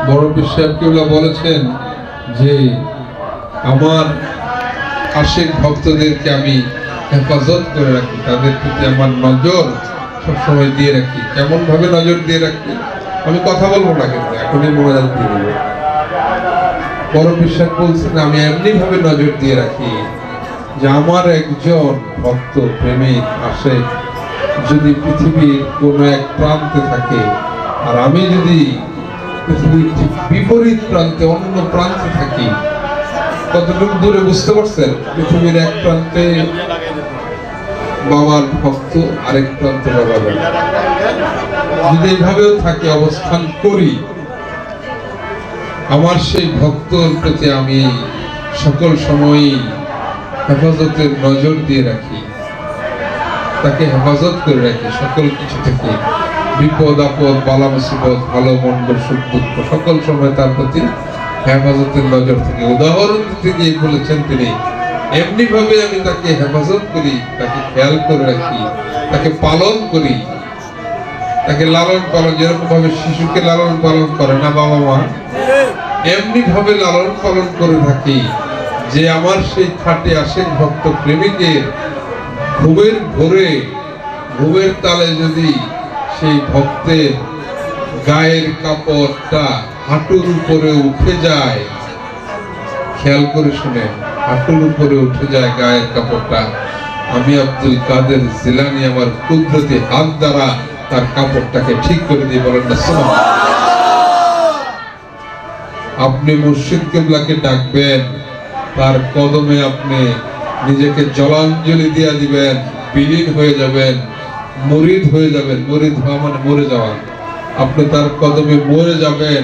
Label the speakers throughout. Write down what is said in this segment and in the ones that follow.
Speaker 1: বড় পীর সাহেব কেবলা বলেছেন যে আমার আশিক ভক্তদেরকে আমি হেফাজত করে রাখি, তাদের প্রতি আমার নজর সবসময় দিয়ে রাখি। কেমন ভাবে নজর দিয়ে রাখি আমি কথা বলবো না, কিন্তু এখনই মোনাজাত দিয়ে দেবো। বড় পীর সাহেব বলছেন আমি এমনি ভাবে নজর দিয়ে রাখি যে আমার একজন ভক্ত প্রেমিক আশিক যদি পৃথিবীর কোনো এক প্রান্তে থাকে আর আমি যদি পৃথিবীর ঠিক বিপরীত প্রান্তে অন্য প্রান্তে থাকি, কতটুকু দূরে বুঝতে পারছেন? পৃথিবীর এক প্রান্তে বাবার ভক্ত, আরেক প্রান্তে বাবা। যদি এইভাবেও থাকে অবস্থান করি, আমার সেই ভক্তর প্রতি আমি সকল সময়ই হেফাজতের নজর দিয়ে রাখি, তাকে হেফাজত করে রাখি সকল কিছু থেকে, বিপদ আপদ বালা মুসিবত ভালো মন্দ সুখ দুঃখ সকল সময় তার প্রতি হেফাজতের নজর থেকে। উদাহরণ দিতে গিয়ে বলেছেন তিনি এমনি ভাবে আমি তাকে হেফাজত করি, তাকে খেয়াল করে রাখি, তাকে পালন করি, তাকে লালন পালন, যেরকম ভাবে শিশুকে লালন পালন করে না বাবা মা, এমনি ভাবে লালন পালন করে থাকি যে আমার সেই খাটে আশিক ভক্ত প্রেমিকের ঘুমের ভোরে ঘুমের তালে যদি সেই ভক্তের গায়ের কাপড়টা হাঁটুর উপরে উঠে যায়, খেয়াল করে শুনে, হাঁটুর উপরে উঠে যায় গায়ের কাপড়টা, আমি আব্দুল কাদের জিলানী আমার কুদরতি হাত দ্বারা তার কাপড়টাকে ঠিক করে দিয়ে বলেন না সুবহানাল্লাহ। আপনি মুর্শিদ কিবলাকে ডাকবেন, তার কদমে আপনি নিজেকে জলাঞ্জলি দিয়ে দিবেন, বিলীন হয়ে যাবেন, মুরিদ হয়ে যাবেন। মুরিদ হওয়া মানে মরে যাওয়া। আপনি তার কদমে মরে যাবেন,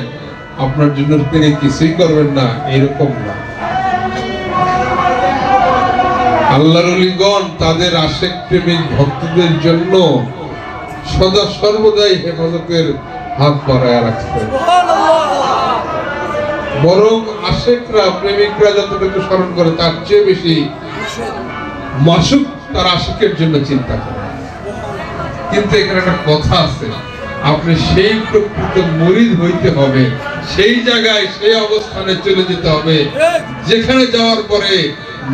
Speaker 1: আপনার জন্য তিনি কিছুই করবেন না, এরকম না। আল্লাহর ওলিগণ তাদের আশিক প্রেমিক ভক্তদের জন্য সদা সর্বদাই হেফাজতের হাত বাড়ায় রাখতেন। বরং আশিকরা প্রেমিকরা যতটুকু স্মরণ করে তার চেয়ে বেশি মাসুক তার আশিকের জন্য চিন্তা করে। কিন্তু এখানে একটা কথা আছে, আপনি সেই প্রকৃত মুরিদ হইতে হবে, সেই জায়গায় সেই অবস্থানে চলে যেতে হবে যেখানে যাওয়ার পরে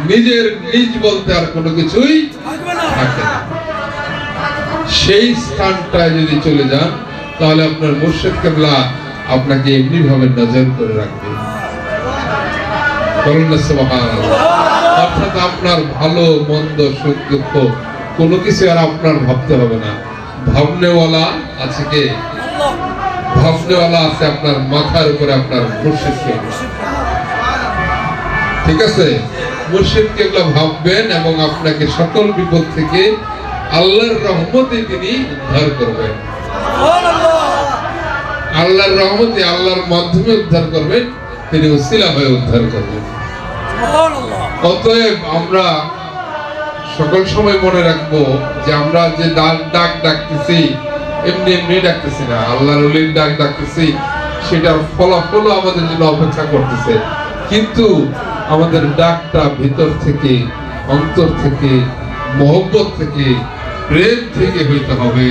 Speaker 1: নিজের নিজ বলতে আর কোনো কিছুই থাকে না। সেই স্থানটায় যদি চলে যান তাহলে আপনার মুর্শিদ কিবলা আপনাকে এমনি ভাবে নজর করে রাখবে। বলুন না সুবহানাল্লাহ। অর্থাৎ আপনার ভালো মন্দ সুখ দুঃখ কোনো কিছু আর আপনার ভাবতে হবে না। ভাবনেওয়ালা আছে কে? ভাবনেওয়ালা আছে আপনার মাথার উপরে, আপনার মুর্শিদ কিবলা। ঠিক আছে, মুর্শিদ কিবলা ভাববেন এবং আপনাকে সকল বিপদ থেকে আল্লাহর রহমতে তিনি উদ্ধার করবেন। আল্লাহর রহমতে আল্লাহর মাধ্যমে উদ্ধার করবেন, তিনি ওসিলা হয়ে উদ্ধার করবেন। অতএব আমরা সকল সময় মনে রাখবো যে আমরা যে ডাক ডাকতেছি এমনি এমনি ডাকতেছি না, আল্লাহর ওলির ডাক ডাকতেছি, সেটার ফলাফল আমাদের জন্য অপেক্ষা করতেছে। কিন্তু আমাদের ডাকটা ভিতর থেকে, অন্তর থেকে, মহব্বত থেকে, প্রেম থেকে হইতে হবে।